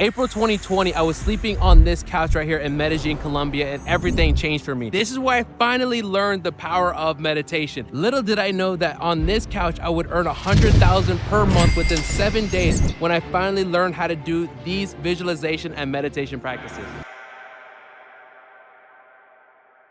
April 2020, I was sleeping on this couch right here in Medellin, Colombia, and everything changed for me. This is where I finally learned the power of meditation. Little did I know that on this couch, I would earn 100,000 per month within 7 days when I finally learned how to do these visualization and meditation practices.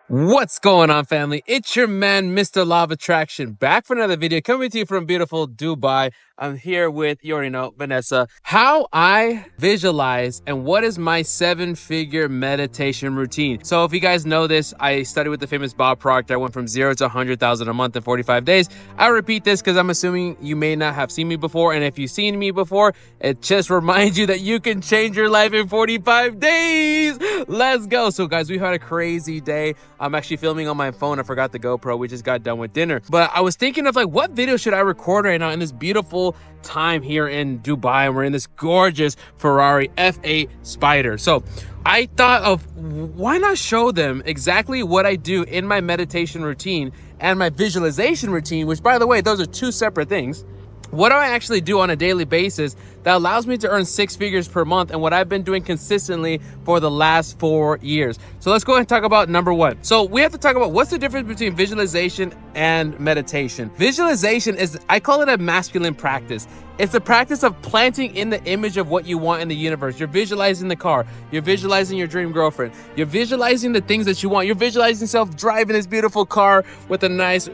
What's going on, family? It's your man, Mr. Law of Attraction, back for another video, coming to you from beautiful Dubai. I'm here with, you already know, Vanessa. How I visualize and what is my 7-figure meditation routine. So if you guys know this, I studied with the famous Bob Proctor. I went from 0 to 100,000 a month in 45 days. I repeat this because I'm assuming you may not have seen me before. And if you've seen me before, it just reminds you that you can change your life in 45 days. Let's go. So guys, we've had a crazy day. I'm actually filming on my phone. I forgot the GoPro. We just got done with dinner. But I was thinking of like, what video should I record right now in this beautiful time here in Dubai, and we're in this gorgeous Ferrari F8 Spider. So I thought of, why not show them exactly what I do in my meditation routine and my visualization routine, which, by the way, those are two separate things. What do I actually do on a daily basis that allows me to earn 6 figures per month, and what I've been doing consistently for the last 4 years? So let's go ahead and talk about number one. So we have to talk about what's the difference between visualization and meditation. Visualization is, I call it a masculine practice. It's the practice of planting in the image of what you want in the universe. You're visualizing the car. You're visualizing your dream girlfriend. You're visualizing the things that you want. You're visualizing yourself driving this beautiful car with a nice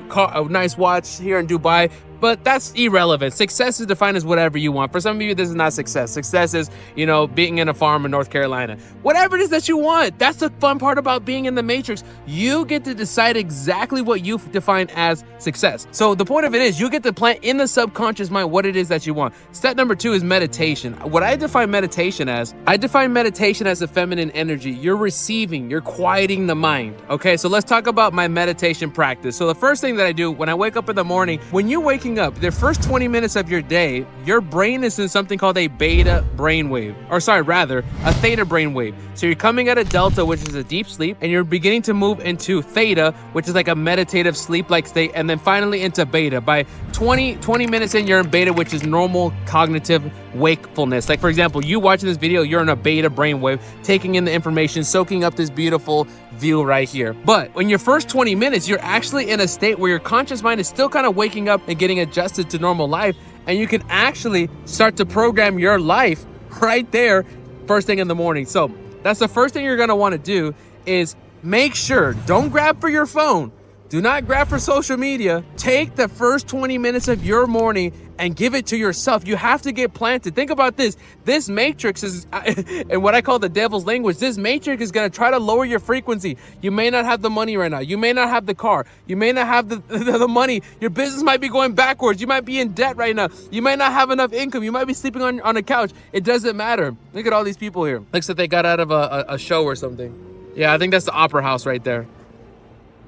watch here in Dubai. But that's irrelevant. Success is defined as whatever you want. For some of you, this is not success. Success is, you know, being in a farm in North Carolina. Whatever it is that you want. That's the fun part about being in the matrix. You get to decide exactly what you define as success. So the point of it is you get to plant in the subconscious mind what it is that you want. Step number 2 is meditation. What I define meditation as a feminine energy. You're receiving, you're quieting the mind. Okay, so let's talk about my meditation practice. So the first thing that I do when I wake up in the morning, when you're waking up, the first 20 minutes of your day, your brain is in something called a beta brainwave, or sorry, rather a theta brainwave. So you're coming out of delta, which is a deep sleep, and you're beginning to move into theta, which is like a meditative sleep-like state, and then finally into beta. By 20 minutes in, you're in beta, which is normal cognitive wakefulness. Like for example, you watching this video, you're in a beta brainwave, taking in the information, soaking up this beautiful view right here. But in your first 20 minutes, you're actually in a state where your conscious mind is still kind of waking up and getting adjusted to normal life, and you can actually start to program your life right there first thing in the morning. So that's the first thing you're going to want to do, is make sure, don't grab for your phone. Do not grab for social media. Take the first 20 minutes of your morning and give it to yourself. You have to get planted. Think about this. This matrix is, and what I call the devil's language, this matrix is going to try to lower your frequency. You may not have the money right now. You may not have the car. You may not have the money. Your business might be going backwards. You might be in debt right now. You might not have enough income. You might be sleeping on a couch. It doesn't matter. Look at all these people here. Looks like they got out of a show or something. Yeah, I think that's the opera house right there.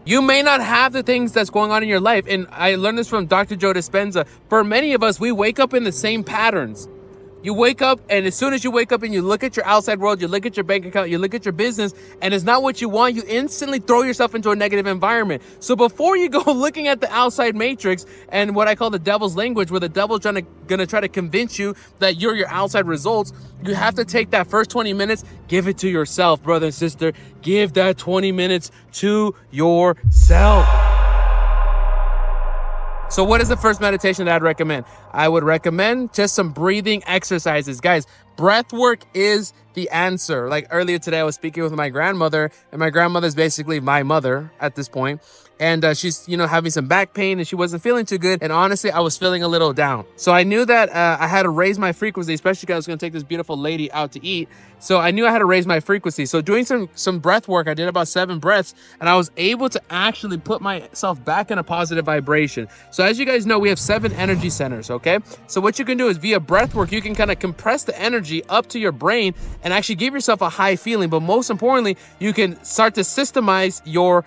You may not have the things that's going on in your life. And I learned this from Dr. Joe Dispenza. For many of us, we wake up in the same patterns. You wake up, and as soon as you wake up and you look at your outside world, you look at your bank account, you look at your business, and it's not what you want, you instantly throw yourself into a negative environment. So before you go looking at the outside matrix and what I call the devil's language, where the devil's gonna try to convince you that you're your outside results, you have to take that first 20 minutes, give it to yourself, brother and sister. Give that 20 minutes to yourself. So what is the first meditation that I'd recommend? I would recommend just some breathing exercises. Guys, breath work is the answer. Like earlier today, I was speaking with my grandmother, and my grandmother's basically my mother at this point. And she's, you know, having some back pain, and she wasn't feeling too good. And honestly, I was feeling a little down. So I knew that I had to raise my frequency, especially because I was going to take this beautiful lady out to eat. So I knew I had to raise my frequency. So doing some breath work, I did about 7 breaths, and I was able to actually put myself back in a positive vibration. So as you guys know, we have 7 energy centers, okay? So what you can do is via breath work, you can kind of compress the energy up to your brain and actually give yourself a high feeling. But most importantly, you can start to systemize your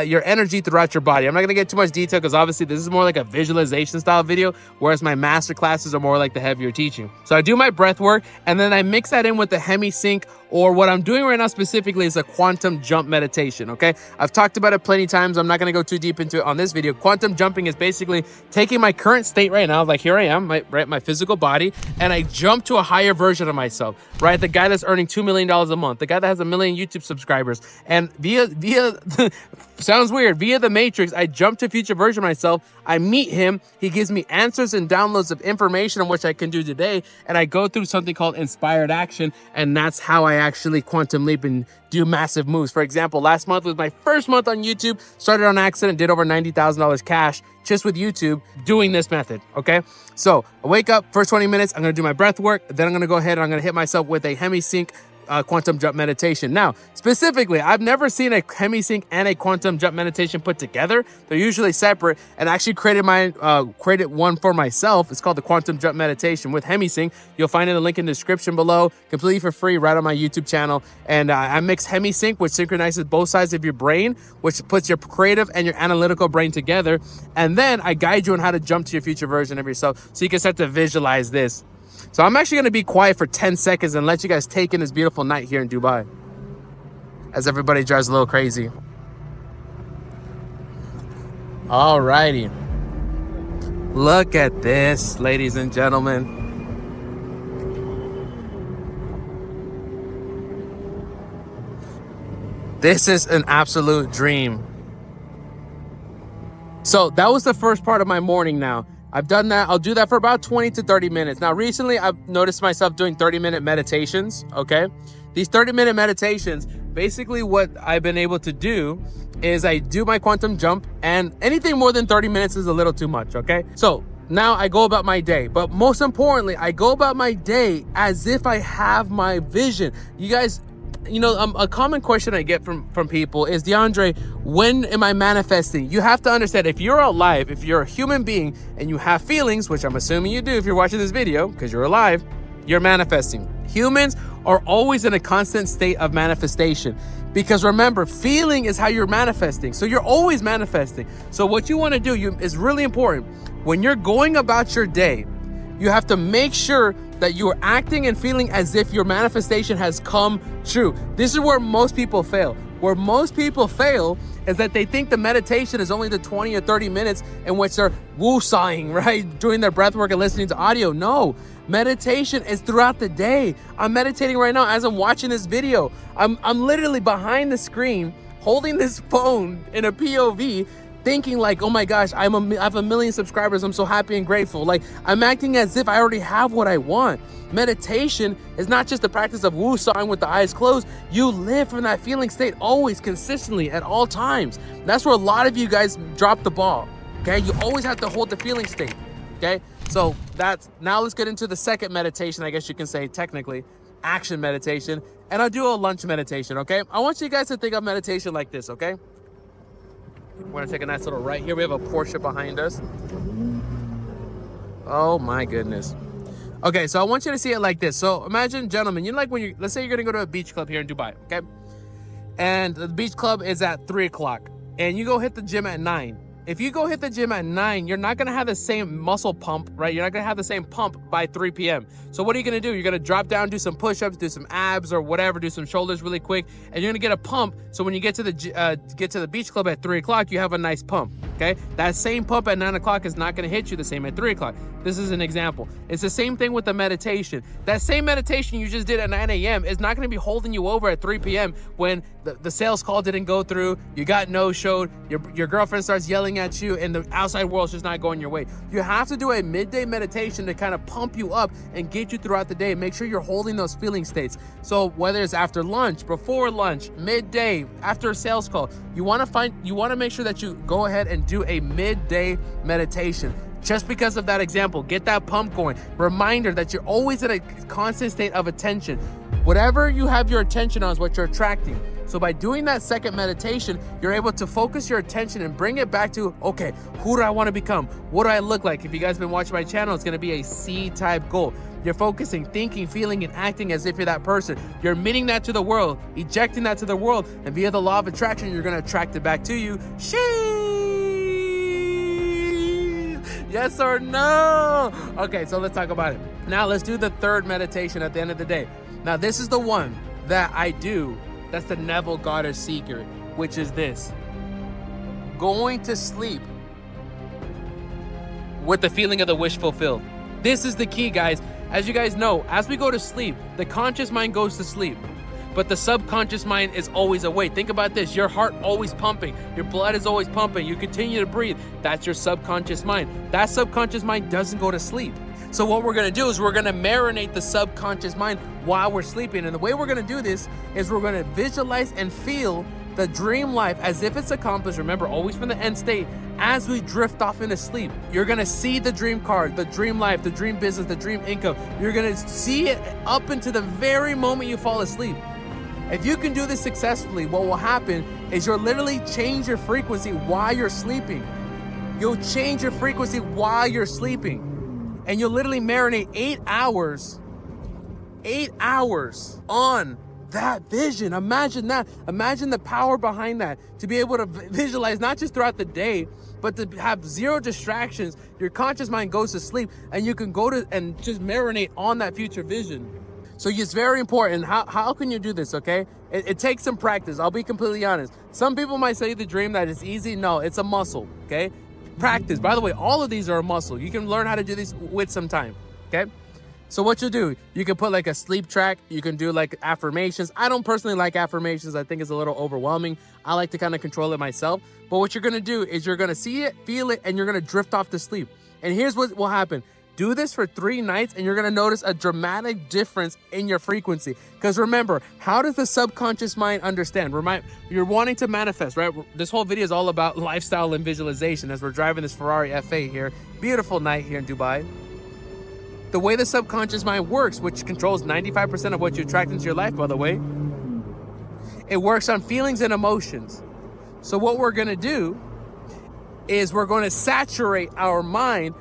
your energy throughout your body. I'm not gonna get too much detail because obviously this is more like a visualization style video, whereas my master classes are more like the heavier teaching. So I do my breath work and then I mix that in with the hemi-sync, or what I'm doing right now specifically is a quantum jump meditation, okay? I've talked about it plenty of times. I'm not gonna go too deep into it on this video. Quantum jumping is basically taking my current state right now, like here I am, my physical body, and I jump to a higher version of myself, right? The guy that's earning $2 million a month, the guy that has 1 million YouTube subscribers, and via sounds weird, via the matrix, I jump to future version of myself. I meet him, he gives me answers and downloads of information on which I can do today, and I go through something called inspired action, and that's how I actually quantum leap and do massive moves. For example, last month was my first month on YouTube, started on accident, did over $90,000 cash just with YouTube doing this method, okay? So I wake up, first 20 minutes, I'm gonna do my breath work, then I'm gonna go ahead and I'm gonna hit myself with a hemi-sync quantum jump meditation. Now, specifically, I've never seen a hemi-sync and a quantum jump meditation put together. They're usually separate, and I actually created one for myself. It's called the quantum jump meditation with hemi-sync. You'll find it in the link in the description below, completely for free, right on my YouTube channel. And I mix hemi-sync, which synchronizes both sides of your brain, which puts your creative and your analytical brain together. And then I guide you on how to jump to your future version of yourself, so you can start to visualize this. So I'm actually going to be quiet for 10 seconds and let you guys take in this beautiful night here in Dubai as everybody drives a little crazy. Alrighty. Look at this, ladies and gentlemen. This is an absolute dream. So that was the first part of my morning now. I've done that. I'll do that for about 20 to 30 minutes. Now, recently, I've noticed myself doing 30-minute meditations, okay? These 30-minute meditations, basically what I've been able to do is I do my quantum jump, and anything more than 30 minutes is a little too much, okay? So now I go about my day, but most importantly, I go about my day as if I have my vision. You guys, you know, a common question I get from people is, DeAndre, when am I manifesting? You have to understand, if you're alive, if you're a human being and you have feelings, which I'm assuming you do if you're watching this video because you're alive, you're manifesting. Humans are always in a constant state of manifestation, because remember, feeling is how you're manifesting. So you're always manifesting. So what you want to do is really important. When you're going about your day, you have to make sure that you are acting and feeling as if your manifestation has come true. This is where most people fail. Where most people fail is that they think the meditation is only the 20 or 30 minutes in which they're woo-sawing, right? Doing their breath work and listening to audio. No, meditation is throughout the day. I'm meditating right now as I'm watching this video. I'm literally behind the screen, holding this phone in a POV, thinking like, oh my gosh, I have 1 million subscribers. I'm so happy and grateful. Like, I'm acting as if I already have what I want. Meditation is not just the practice of woo-sawing with the eyes closed. You live from that feeling state always, consistently, at all times. That's where a lot of you guys drop the ball, okay? You always have to hold the feeling state, okay? So now let's get into the second meditation, I guess you can say, technically, action meditation. And I'll do a lunch meditation, okay? I want you guys to think of meditation like this, okay? We're gonna take a nice little right here. We have a Porsche behind us. Oh my goodness. Okay, so I want you to see it like this. So imagine, gentlemen, you know, like when let's say you're gonna go to a beach club here in Dubai, okay? And the beach club is at 3 o'clock, and you go hit the gym at 9. If you go hit the gym at 9, you're not gonna have the same muscle pump, right? You're not gonna have the same pump by 3 p.m. So what are you gonna do? You're gonna drop down, do some push-ups, do some abs or whatever, do some shoulders really quick, and you're gonna get a pump. So when you get to the beach club at 3 o'clock, you have a nice pump, okay? That same pump at 9 o'clock is not gonna hit you the same at 3 o'clock. This is an example. It's the same thing with the meditation. That same meditation you just did at 9 a.m. is not gonna be holding you over at 3 p.m. when the sales call didn't go through, you got no-showed, your girlfriend starts yelling at you, and the outside world's just not going your way. You have to do a midday meditation to kind of pump you up and get you throughout the day. Make sure you're holding those feeling states. So whether it's after lunch, before lunch, midday, after a sales call, you want to make sure that you go ahead and do a midday meditation. Just because of that example, get that pump going. Reminder that you're always in a constant state of attention. Whatever you have your attention on is what you're attracting. So by doing that second meditation, you're able to focus your attention and bring it back to, okay, who do I want to become? What do I look like? If you guys have been watching my channel, it's going to be a C-type goal. You're focusing, thinking, feeling, and acting as if you're that person. You're emitting that to the world, ejecting that to the world, and via the law of attraction, you're going to attract it back to you. Yes or no? Okay, so let's talk about it. Now let's do the third meditation at the end of the day. Now this is the one that I do. That's the Neville Goddard secret, which is this: going to sleep with the feeling of the wish fulfilled. This is the key, guys. As you guys know, as we go to sleep, the conscious mind goes to sleep, but the subconscious mind is always awake. Think about this: your heart always pumping, your blood is always pumping, you continue to breathe. That's your subconscious mind. That subconscious mind doesn't go to sleep. So what we're gonna do is we're gonna marinate the subconscious mind while we're sleeping. And the way we're gonna do this is we're gonna visualize and feel the dream life as if it's accomplished. Remember, always from the end state. As we drift off into sleep, you're gonna see the dream car, the dream life, the dream business, the dream income. You're gonna see it up into the very moment you fall asleep. If you can do this successfully, what will happen is you'll literally change your frequency while you're sleeping. You'll change your frequency while you're sleeping. And you'll literally marinate 8 hours on that vision. Imagine that. Imagine the power behind that, to be able to visualize not just throughout the day, but to have zero distractions. Your conscious mind goes to sleep and you can go to and just marinate on that future vision. So it's very important. How can you do this, okay? It takes some practice. I'll be completely honest. Some people might say the dream that it's easy. No, it's a muscle, okay? Practice. By the way, all of these are a muscle. You can learn how to do this with some time, okay? So what you do, you can put like a sleep track. You can do like affirmations. I don't personally like affirmations. I think it's a little overwhelming. I like to kind of control it myself. But what you're gonna do is you're gonna see it, feel it, and you're gonna drift off to sleep. And here's what will happen. Do this for 3 nights and you're gonna notice a dramatic difference in your frequency. Because remember, how does the subconscious mind understand? You're wanting to manifest, right? This whole video is all about lifestyle and visualization as we're driving this Ferrari F8 here. Beautiful night here in Dubai. The way the subconscious mind works, which controls 95% of what you attract into your life, by the way, it works on feelings and emotions. So what we're gonna do is we're gonna saturate our mind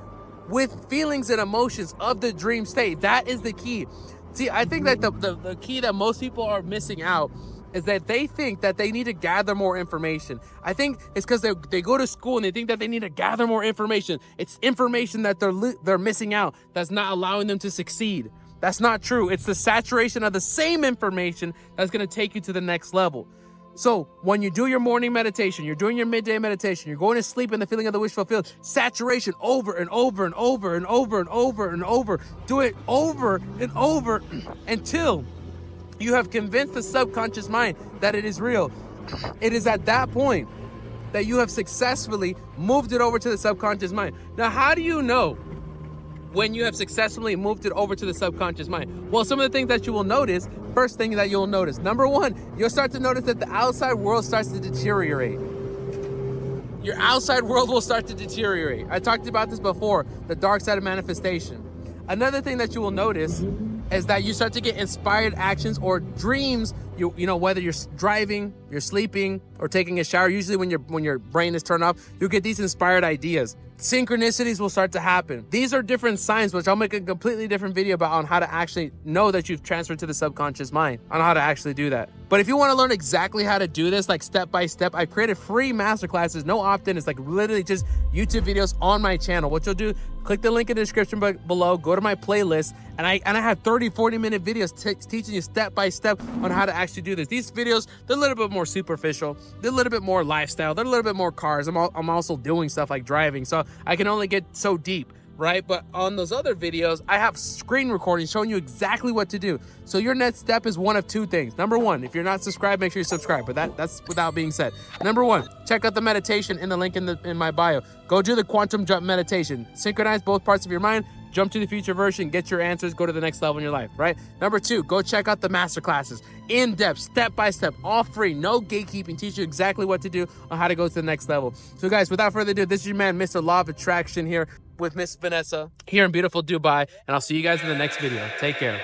with feelings and emotions of the dream state. That is the key. See, I think that the key that most people are missing out is that they think that they need to gather more information. I think it's because they go to school and they think that they need to gather more information. It's information that they're missing out that's not allowing them to succeed. That's not true. It's the saturation of the same information that's going to take you to the next level. So when you do your morning meditation, you're doing your midday meditation, you're going to sleep in the feeling of the wish fulfilled, saturation over and over and over and over and over and over. Do it over and over until you have convinced the subconscious mind that it is real. It is at that point that you have successfully moved it over to the subconscious mind. Now, how do you know when you have successfully moved it over to the subconscious mind? Well, some of the things that you will notice, first thing that you'll notice, number one, you'll start to notice that the outside world starts to deteriorate. Your outside world will start to deteriorate. I talked about this before, the dark side of manifestation. Another thing that you will notice is that you start to get inspired actions or dreams. You know, whether you're driving, you're sleeping, or taking a shower, usually when your brain is turned off, you'll get these inspired ideas. Synchronicities will start to happen. These are different signs, which I'll make a completely different video about on how to actually know that you've transferred to the subconscious mind, on how to actually do that. But if you want to learn exactly how to do this, like step by step, I created free masterclasses, no opt-in. It's like literally just YouTube videos on my channel. What you'll do, click the link in the description below, go to my playlist, and I have 30-40 minute videos teaching you step by step on how to actually do this. These videos, they're a little bit more superficial, they're a little bit more lifestyle, they're a little bit more cars. I'm also doing stuff like driving, so I can only get so deep, right? But on those other videos, I have screen recordings showing you exactly what to do. So your next step is one of two things. Number one, if you're not subscribed, make sure you subscribe, but that's without being said. Number one, check out the meditation in the link in my bio. Go do the quantum jump meditation. Synchronize both parts of your mind, jump to the future version, get your answers, go to the next level in your life, right? Number two, go check out the masterclasses. In depth, step by step, all free, no gatekeeping, teach you exactly what to do on how to go to the next level. So guys, without further ado, this is your man, Mr. Law of Attraction, here with Miss Vanessa here in beautiful Dubai, and I'll see you guys in the next video. Take care.